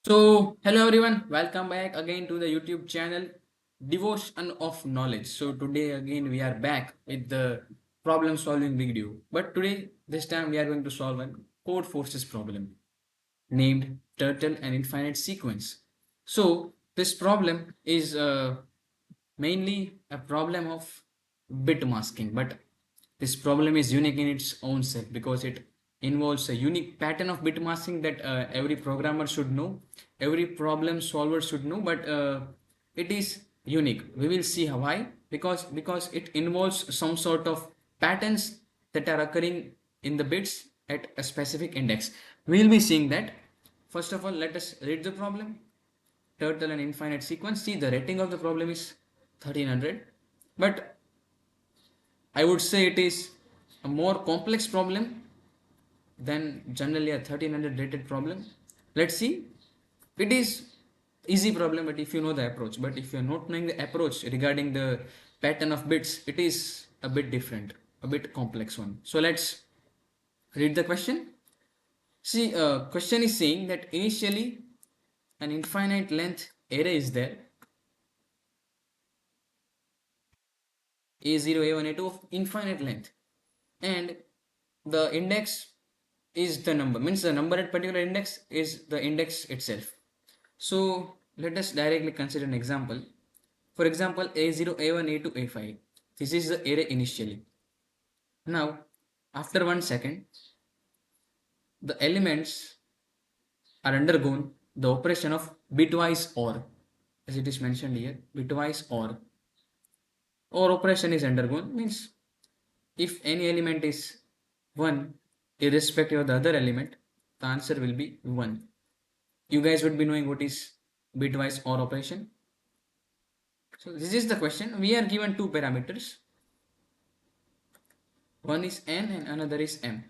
So, hello everyone, welcome back again to the YouTube channel Devotion of Knowledge. So, today again we are back with the problem solving video. But today, this time we are going to solve a code forces problem named Turtle and Infinite Sequence. So, this problem is mainly a problem of bit masking, but this problem is unique in its own self because it involves a unique pattern of bit masking that every programmer should know, every problem solver should know, but it is unique. We will see how why, because it involves some sort of patterns that are occurring in the bits at a specific index. We will be seeing that. First of all, let us read the problem. Turtle and infinite sequence. See, the rating of the problem is 1300, but I would say it is a more complex problem than generally a 1300 rated problem. Let's see. It is easy problem, but if you know the approach. But if you are not knowing the approach regarding the pattern of bits, it is a bit different, a bit complex one. So let's read the question. See, question is saying that initially an infinite length array is there, a0, a1, a2 of infinite length, and the index is the number, means the number at particular index is the index itself. So let us directly consider an example. For example, a0, a1, a2, a5, this is the array initially. Now after 1 second, the elements are undergone the operation of bitwise OR, as it is mentioned here. Bitwise or operation is undergone, means if any element is 1 irrespective of the other element, the answer will be 1. You guys would be knowing what is bitwise OR operation. So this is the question. We are given two parameters. One is n and another is m.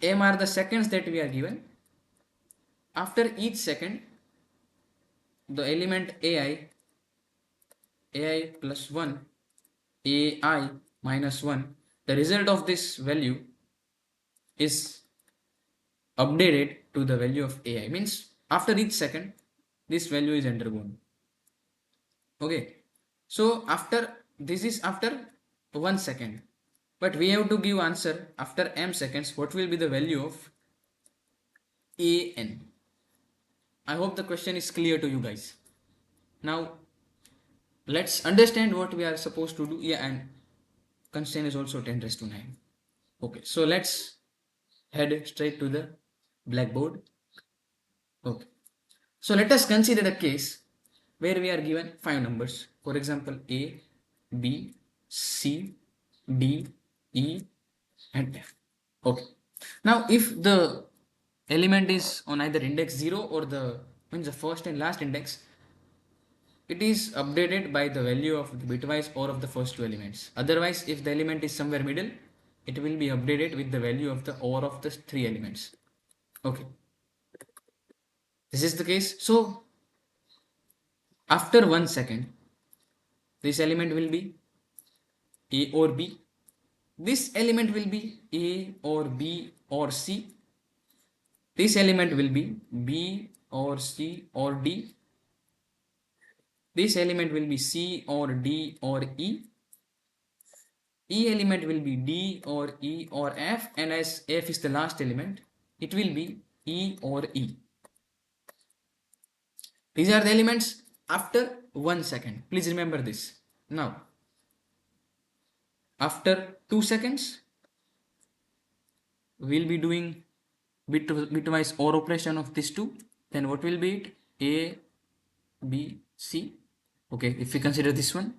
M are the seconds that we are given. After each second, the element ai plus 1, ai minus 1, the result of this value is updated to the value of ai, means after each second this value is undergone. Okay, so after this is after 1 second, but we have to give answer after m seconds what will be the value of an. I hope the question is clear to you guys. Now let's understand what we are supposed to do. Yeah, and constraint is also 10 raised to 9. Okay, so let's head straight to the blackboard. Okay, so let us consider a case where we are given 5 numbers. For example, a, b, c, d, e, and f. Okay, now if the element is on either index 0 or the means the first and last index, it is updated by the value of the bitwise OR of the first two elements. Otherwise, if the element is somewhere middle, it will be updated with the value of the OR of the three elements. Okay, this is the case. So after 1 second, this element will be A or B. This element will be A or B or C. This element will be B or C or D. This element will be C or D or E. E element will be D or E or F, and as F is the last element, it will be E or E. These are the elements after 1 second. Please remember this. Now, after 2 seconds, we'll be doing bitwise OR operation of these two. Then what will be it? A, B, C. Okay, if we consider this one,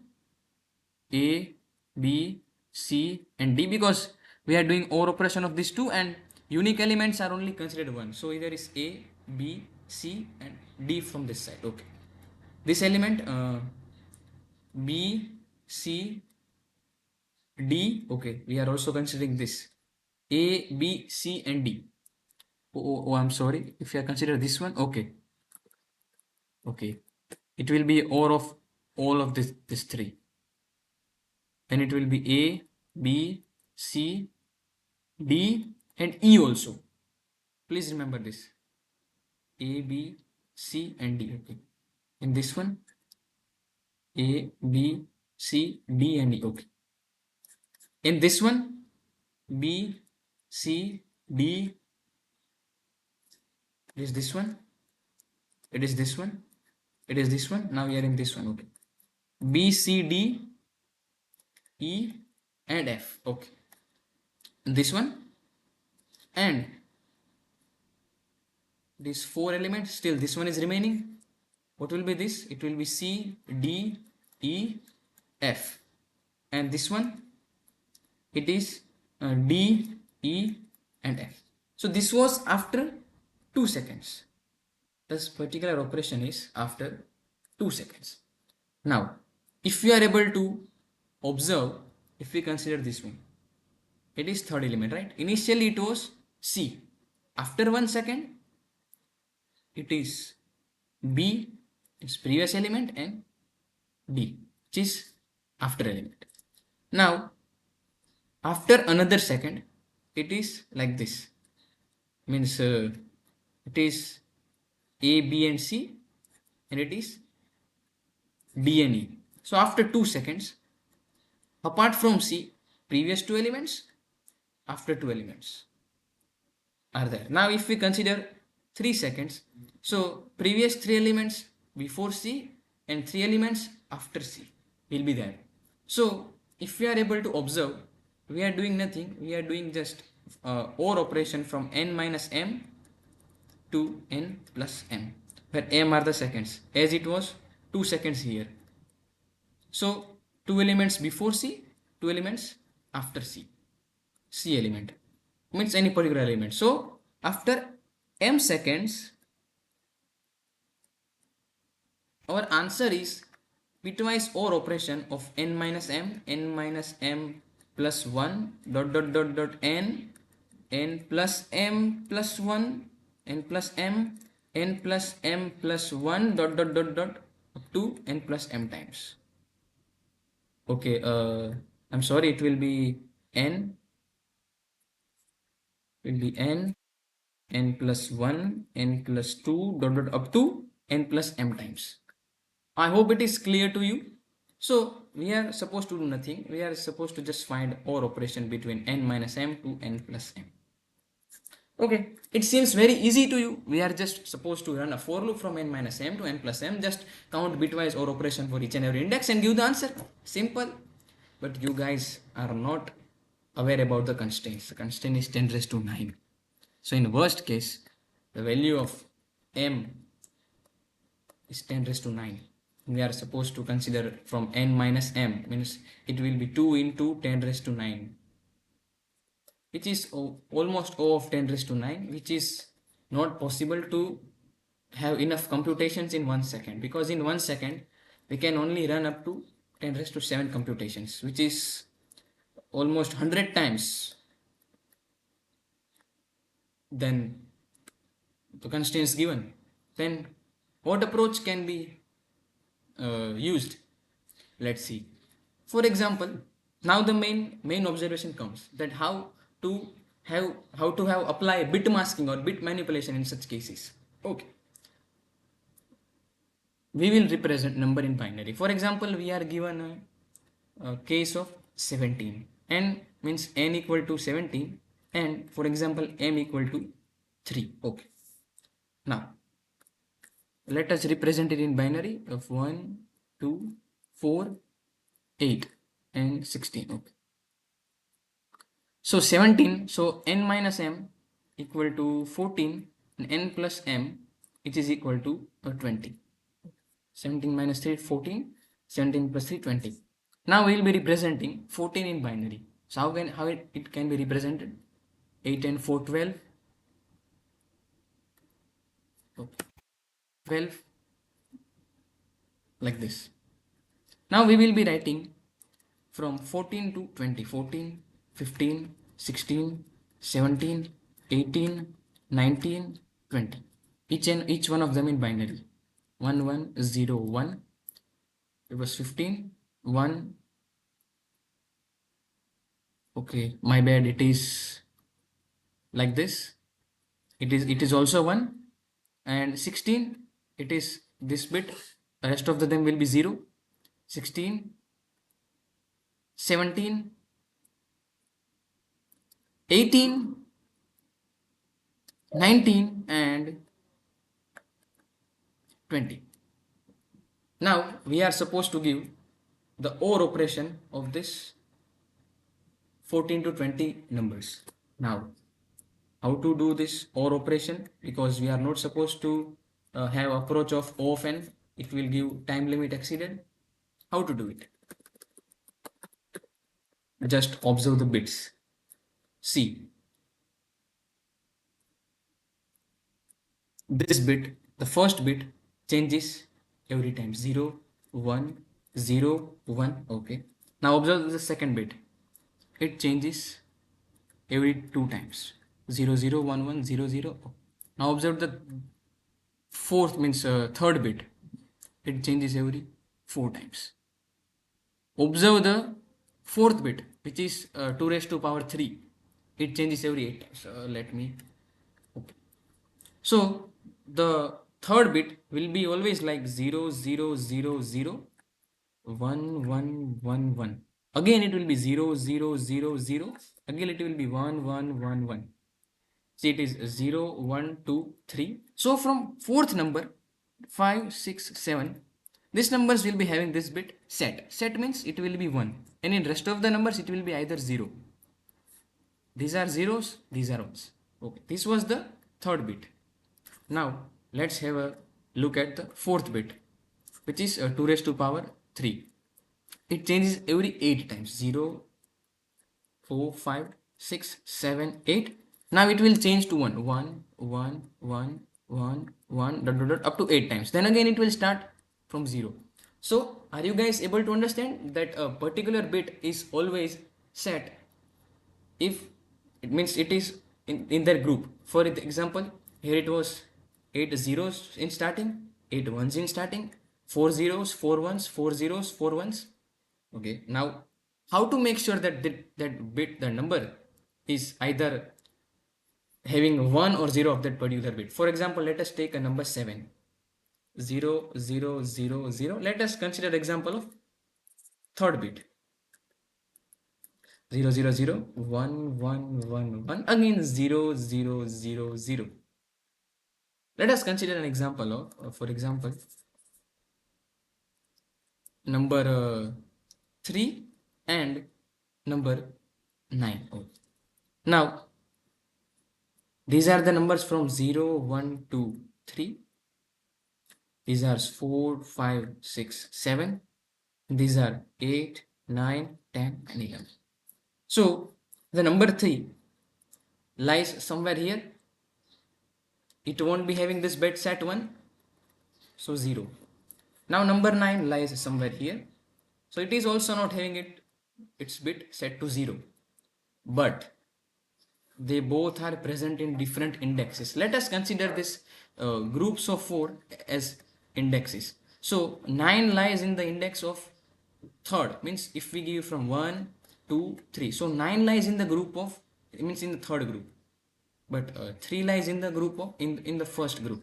A, B, C, and D, because we are doing OR operation of these two and unique elements are only considered one. So either is A, B, C, and D from this side. Okay, this element B, C, D. Okay, we are also considering this A, B, C, and D. Oh, I'm sorry. If you consider this one, okay, okay, it will be OR of all of this three. Then it will be A, B, C, D, and E also. Please remember this. A, B, C and D. Okay. In this one, A, B, C, D and E. Okay. In this one, B, C, D. It is this one. It is this one. It is this one. Now we are in this one. Okay. B, C, D, E and F. Okay. This one and these four elements, still this one is remaining. What will be this? It will be C, D, E, F. And this one, it is D, E and F. So this was after 2 seconds. This particular operation is after 2 seconds. Now, if we are able to observe, if we consider this one, it is third element, right? Initially it was C. After 1 second, it is B, its previous element, and D, which is after element. Now, after another second, it is like this. Means it is A, B and C, and it is D and E. So after 2 seconds, apart from C, previous 2 elements, after 2 elements are there. Now if we consider 3 seconds, so previous 3 elements before C and 3 elements after C will be there. So if we are able to observe, we are doing nothing, we are doing just OR operation from n minus m to n plus m, where m are the seconds, as it was 2 seconds here. So 2 elements before C, 2 elements after C. C element means any particular element. So after m seconds, our answer is bitwise OR operation of n minus m plus 1 dot dot dot dot n plus m plus 1 n plus m plus 1 dot dot dot dot up to n plus m times. Okay, I'm sorry, it will be n n plus 1 n plus 2 dot dot up to n plus m times. I hope it is clear to you. So we are supposed to do nothing. We are supposed to just find OR operation between n minus m to n plus m. Okay, it seems very easy to you. We are just supposed to run a for loop from n minus m to n plus m. Just count bitwise OR operation for each and every index and give the answer. Simple. But you guys are not aware about the constraints. The constraint is 10 raised to 9. So in worst case, the value of m is 10 raised to 9. We are supposed to consider from n minus m, means it will be 2 into 10 raised to 9, which is almost O of 10 raised to 9, which is not possible to have enough computations in 1 second, because in 1 second we can only run up to 10 raised to 7 computations, which is almost 100 times than the constraints given. Then what approach can be used? Let's see. For example, now the main observation comes that how to have apply bit masking or bit manipulation in such cases. Okay, we will represent number in binary. For example, we are given a case of 17, n means n equal to 17, and for example m equal to 3. Okay, now let us represent it in binary of 1, 2, 4, 8 and 16. Okay, so 17, so n minus m equal to 14 and n plus m, which is equal to 20. 17 minus 3, 14, 17 plus 3, 20. Now we will be representing 14 in binary. So how it can be represented? 8 and 4, 12. Okay. 12 like this. Now we will be writing from 14 to 20. 14, 15, 16, 17, 18, 19, 20. Each one of them in binary. 1, 1, 0, 1. It was 15, 1. Okay, my bad, it is like this. It is also 1. and 16, it is this bit, the rest of them will be 0. 16, 17, 18, 19 and 20. Now we are supposed to give the OR operation of this 14 to 20 numbers. Now how to do this OR operation, because we are not supposed to have approach of O of n, it will give time limit exceeded. How to do it? Just observe the bits. See, this bit, the first bit changes every time, 0 1 0 1. Okay, now observe the second bit, it changes every 2 times, 0 0 1 1 0 0. Now observe the fourth, means third bit, it changes every 4 times. Observe the fourth bit, which is 2 raised to power 3, it changes every 8 times. Let me, okay. So the third bit will be always like 0 0 0 0 1 1 1 1. Again it will be 0 0 0 0. Again it will be 1 1 1 1. See, it is 0 1 2 3. So from fourth number 5 6 7, these numbers will be having this bit set. Set means it will be 1, and in rest of the numbers it will be either 0. These are zeros, these are ones. Okay, this was the third bit. Now let's have a look at the fourth bit, which is 2 raised to power 3. It changes every 8 times, 0 4 5 6 7 8. Now it will change to 1 1 1 1 1 1 dot, dot, dot, up to 8 times. Then again it will start from 0. So are you guys able to understand that a particular bit is always set if it means it is in their group? For example, here it was 8 zeros in starting, 8 ones in starting, 4 zeros, 4 ones, 4 zeros, 4 ones. Okay, now how to make sure that that bit, the number, is either having 1 or 0 of that particular bit? For example, let us take a number 7, 0 0 0 0. Let us consider example of third bit, 0 0 0 1 1 1 1, again 0 0 0 0. Let us consider an example of for example number 3 and number 9. Oh. Now these are the numbers from 0 1 2 3. These are 4 5 6 7. These are 8 9 10 and 11. So the number 3 lies somewhere here. It won't be having this bit set 1, so 0. Now number 9 lies somewhere here, so it is also not having its bit set to 0, but they both are present in different indexes. Let us consider this groups of 4 as indexes. So 9 lies in the index of third, means if we give from 1 2 3, so 9 lies in the group of, it means in the third group, but 3 lies in the group of, in the first group.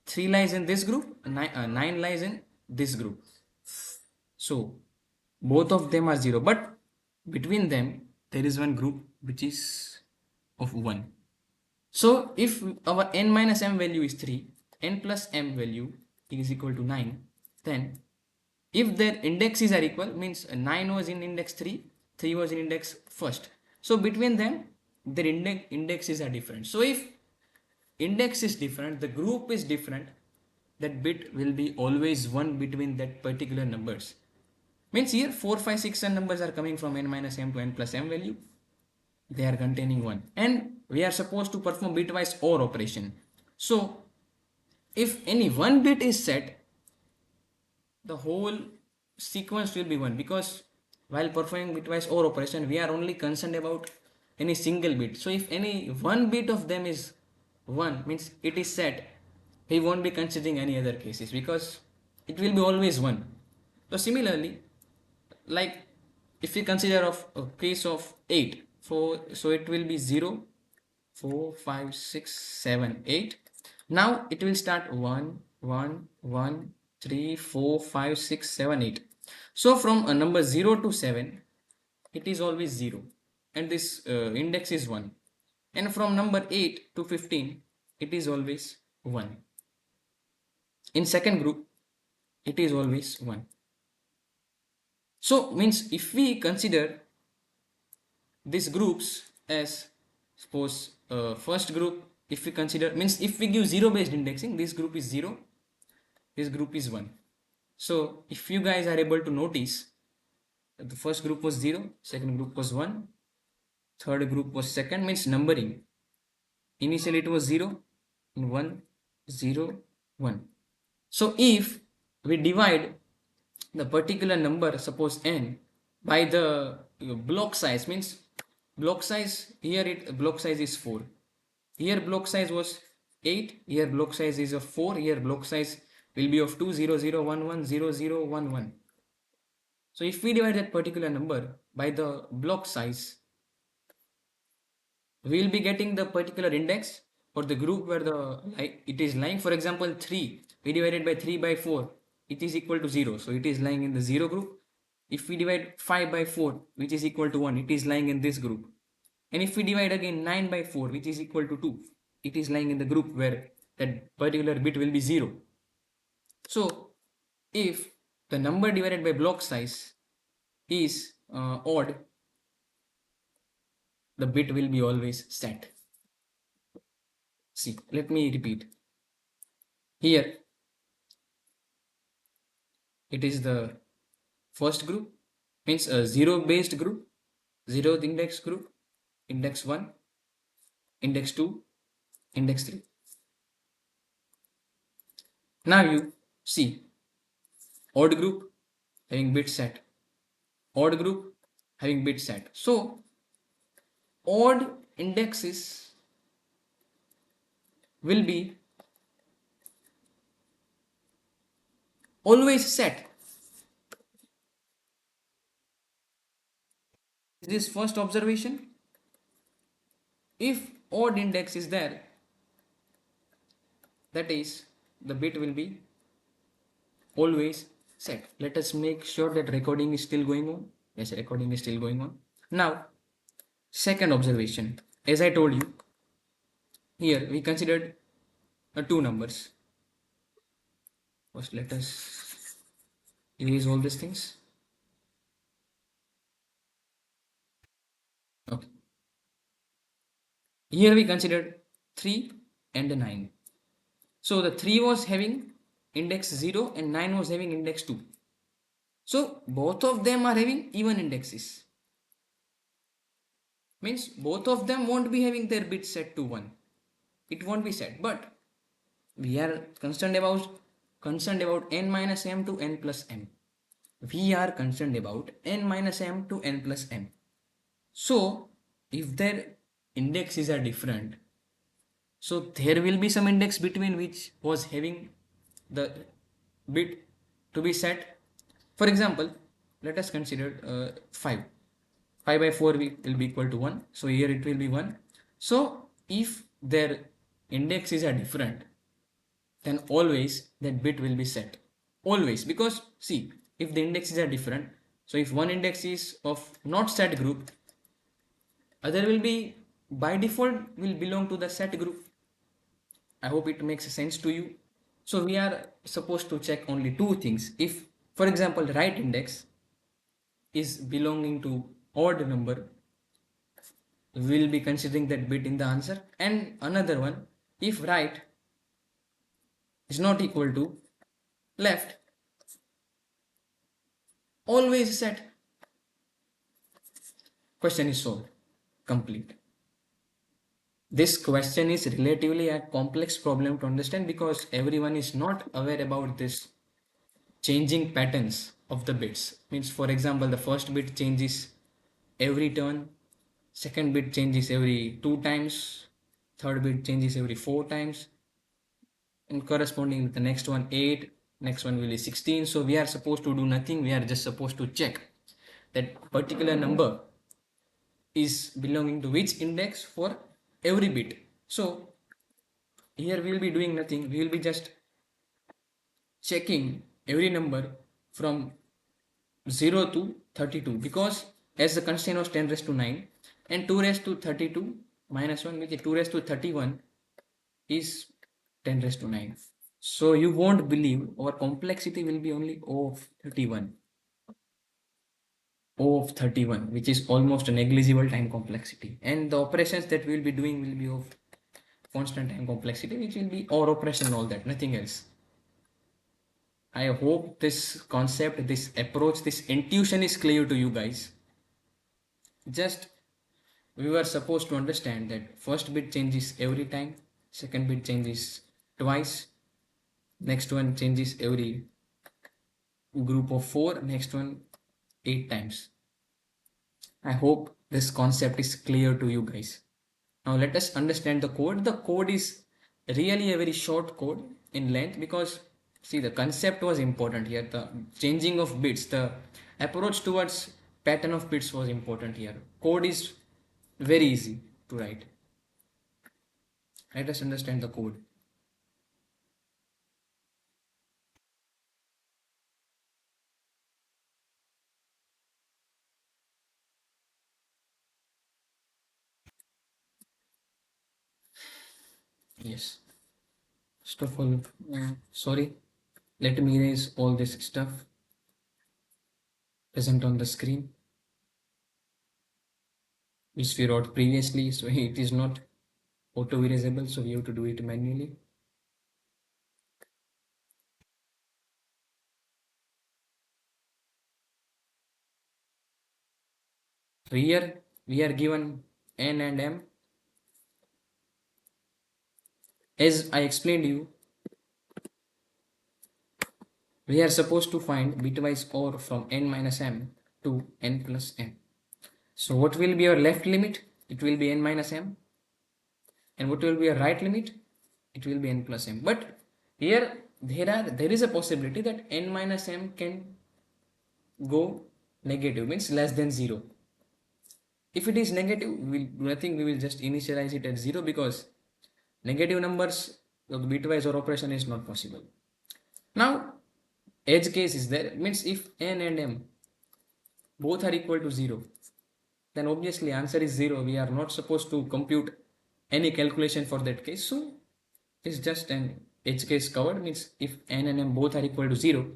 3 lies in this group, 9 lies in this group. So both of them are 0, but between them there is one group which is of 1. So if our n minus m value is 3, n plus m value is equal to 9, then if their indexes are equal, means 9 was in index 3, 3 was in index first. So between them their indexes are different. So if index is different, the group is different, that bit will be always 1 between that particular numbers. Means here 4 5 6 and numbers are coming from n minus m to n plus m value, they are containing 1, and we are supposed to perform bitwise OR operation. So if any one bit is set, the whole sequence will be 1, because while performing bitwise OR operation we are only concerned about any single bit. So if any one bit of them is 1, means it is set, we won't be considering any other cases because it will be always 1. So similarly, like if we consider of a case of 8, so it will be 0 4 5 6 7 8. Now it will start 1, 1, 1, 3, 4, 5, 6, 7, 8. So from a number 0 to 7, it is always 0, and this index is 1. And from number 8 to 15, it is always 1. In second group, it is always 1. So means if we consider these groups as, suppose first group, if we consider, means if we give 0 based indexing, this group is 0, this group is 1. So if you guys are able to notice, the first group was 0, second group was 1, third group was second, means numbering. Initially it was 0, 1, 0, 1. So if we divide the particular number, suppose n, by the block size, means block size, here block size is 4, here block size was 8, here block size is of 4, here block size will be of 2, 0, 0, 1, 1, 0, 0, 1, 1. So if we divide that particular number by the block size, we will be getting the particular index or the group where it is lying. For example, 3 we divided by 3 by 4, it is equal to 0, so it is lying in the 0 group. If we divide 5 by 4, which is equal to 1, it is lying in this group. And if we divide again 9 by 4, which is equal to 2, it is lying in the group where that particular bit will be 0. So if the number divided by block size is odd, the bit will be always set. See, let me repeat. Here it is the first group, means a 0 based group, 0th index group, index 1, index 2, index 3. Now you see odd group having bit set, odd group having bit set. So odd indexes will be always set. This first observation, if odd index is there, that is the bit will be always set. Let us make sure that recording is still going on. Yes, recording is still going on. Now second observation, as I told you, here we considered two numbers. First let us erase all these things. Okay, here we considered 3 and 9. So the 3 was having index 0 and 9 was having index 2. So both of them are having even indexes. Means both of them won't be having their bit set to 1. It won't be set. But we are concerned about n minus m to n plus m. We are concerned about n minus m to n plus m. So if their indexes are different, so there will be some index between which was having the bit to be set. For example, let us consider 5. 5 by 4 will be equal to 1. So here it will be 1. So if their indexes are different, then always that bit will be set. Always, because see, if the indexes are different, so if one index is of not set group, other will be by default will belong to the set group. I hope it makes sense to you. So we are supposed to check only two things. If, for example, right index is belonging to odd number, we will be considering that bit in the answer. And another one, if right is not equal to left, always set. Question is solved. Complete. This question is relatively a complex problem to understand because everyone is not aware about this changing patterns of the bits. Means, for example, the first bit changes every turn, second bit changes every 2 times, third bit changes every 4 times, and corresponding with the next one 8, next one will be 16. So we are supposed to do nothing, we are just supposed to check that particular number is belonging to which index for every bit. So here we will be doing nothing. We will be just checking every number from 0 to 32, because as the constraint was 10 raised to 9 and 2 raised to 32 minus 1, which is 2 raised to 31 is 10 raised to 9. So you won't believe our complexity will be only O of 31. O of 31, which is almost a negligible time complexity. And the operations that we will be doing will be of constant time complexity, which will be OR operation and all that, nothing else. I hope this concept, this approach, this intuition is clear to you guys. Just we were supposed to understand that first bit changes every time, second bit changes twice, next one changes every group of 4, next one 8 times. I hope this concept is clear to you guys. Now let us understand the code. The code is really a very short code in length, because see, the concept was important here. The changing of bits, the approach towards pattern of bits was important here. Code is very easy to write. Let us understand the code. Yes. First of all, sorry. Let me erase all this stuff present on the screen, which we wrote previously. So it is not auto erasable, so we have to do it manually. So here we are given n and m. As I explained you, we are supposed to find bitwise OR from n minus m to n plus m. So what will be your left limit? It will be n minus m. And what will be your right limit? It will be n plus m. But here there is a possibility that n minus m can go negative, means less than 0. If it is negative, we will do nothing, we will just initialize it at 0, because negative numbers of the bitwise OR operation is not possible. Now edge case is there, means if n and m both are equal to 0, then obviously answer is 0. We are not supposed to compute any calculation for that case, so it's just an edge case covered, means if n and m both are equal to 0,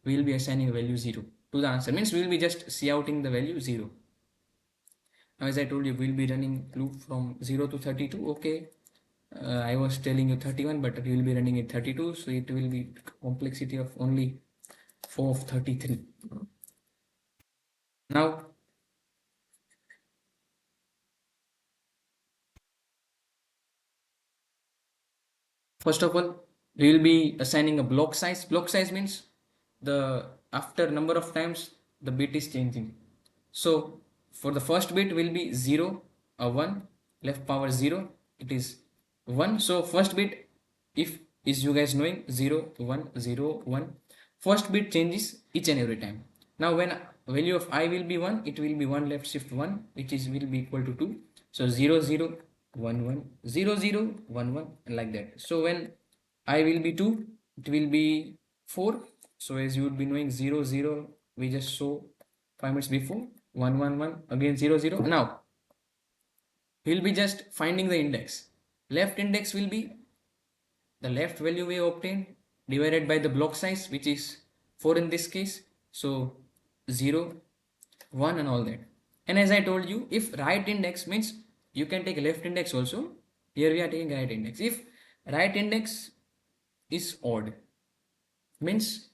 we will be assigning value 0 to the answer, means we will be just counting the value 0. Now as I told you, we will be running loop from 0 to 32. Okay, I was telling you 31, but we will be running it 32, so it will be complexity of only 4 of 33. Now first of all, we will be assigning a block size. Block size means the after number of times the bit is changing. So for the first bit will be 0, a 1, left power 0, it is 1. So first bit, if is you guys knowing, 0 1 0 1, first bit changes each and every time. Now when value of I will be 1, it will be 1 left shift 1, which is will be equal to 2. So 0 0 1 1 0 0 1 1, and like that. So when I will be 2, it will be 4. So as you would be knowing, 0 0 we just saw 5 minutes before, 1 1 1, again 0 0. Now we will be just finding the index. Left index will be the left value we obtained divided by the block size, which is 4 in this case. So 0 1 and all that. And as I told you, if right index means you can take left index also, here we are taking right index. If right index is odd, means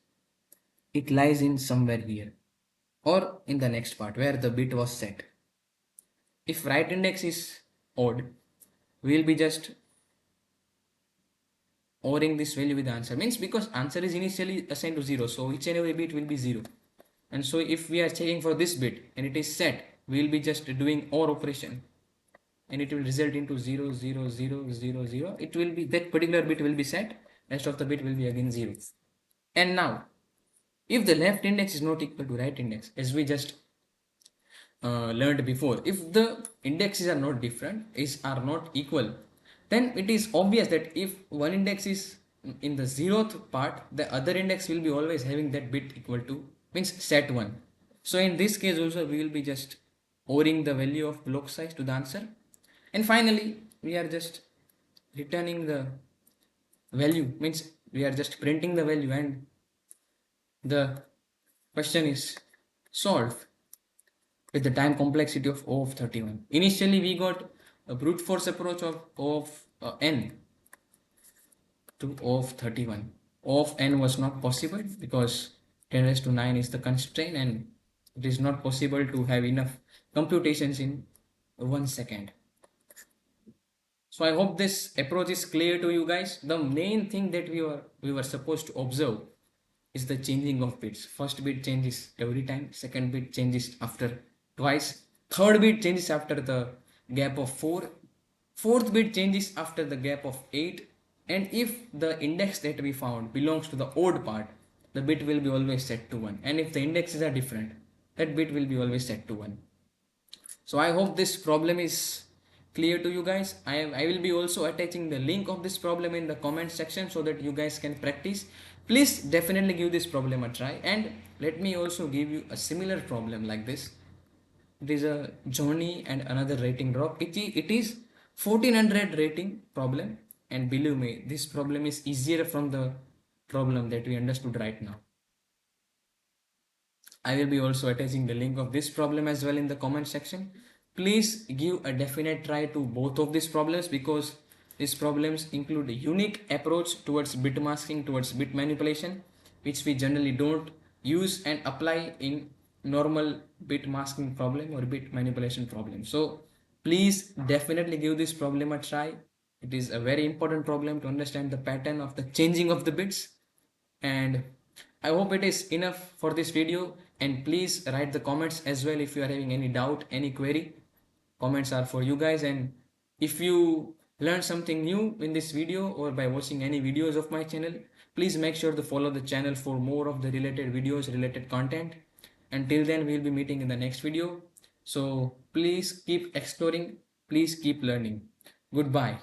it lies in somewhere here or in the next part where the bit was set. If right index is odd, we will be just ORing this value with the answer, means because answer is initially assigned to 0, so each and every bit will be 0. And so if we are checking for this bit and it is set, we will be just doing OR operation, and it will result into 0 0 0 0 0. It will be that particular bit will be set, rest of the bit will be again 0. And now if the left index is not equal to right index, as we just learned before, if the indexes are not different, are not equal, then it is obvious that if one index is in the zeroth part, the other index will be always having that bit equal to, means set 1. So in this case also we will be just ORing the value of block size to the answer, and finally we are just returning the value, means we are just printing the value, and the question is solved with the time complexity of O of 31. Initially we got a brute force approach of O of n to O of 31. O of n was not possible because 10 raised to 9 is the constraint, and it is not possible to have enough computations in 1 second. So I hope this approach is clear to you guys. The main thing that we were supposed to observe is the changing of bits. First bit changes every time, second bit changes after twice, third bit changes after the gap of 4, fourth bit changes after the gap of 8, and if the index that we found belongs to the odd part, the bit will be always set to 1, and if the indexes are different, that bit will be always set to 1. So I hope this problem is clear to you guys. I will be also attaching the link of this problem in the comment section so that you guys can practice. Please definitely give this problem a try, and let me also give you a similar problem like this. It is a journey and another rating drop. It is 1400 rating problem, and believe me, this problem is easier from the problem that we understood right now. I will be also attaching the link of this problem as well in the comment section. Please give a definite try to both of these problems, because these problems include a unique approach towards bit masking, towards bit manipulation, which we generally don't use and apply in normal bit masking problem or bit manipulation problem. So please definitely give this problem a try. It is a very important problem to understand the pattern of the changing of the bits, and I hope it is enough for this video. And please write the comments as well if you are having any doubt, any query. Comments are for you guys, and if you learn something new in this video or by watching any videos of my channel, please make sure to follow the channel for more of the related videos, related content. Until then, we will be meeting in the next video. So please keep exploring, please keep learning. Goodbye.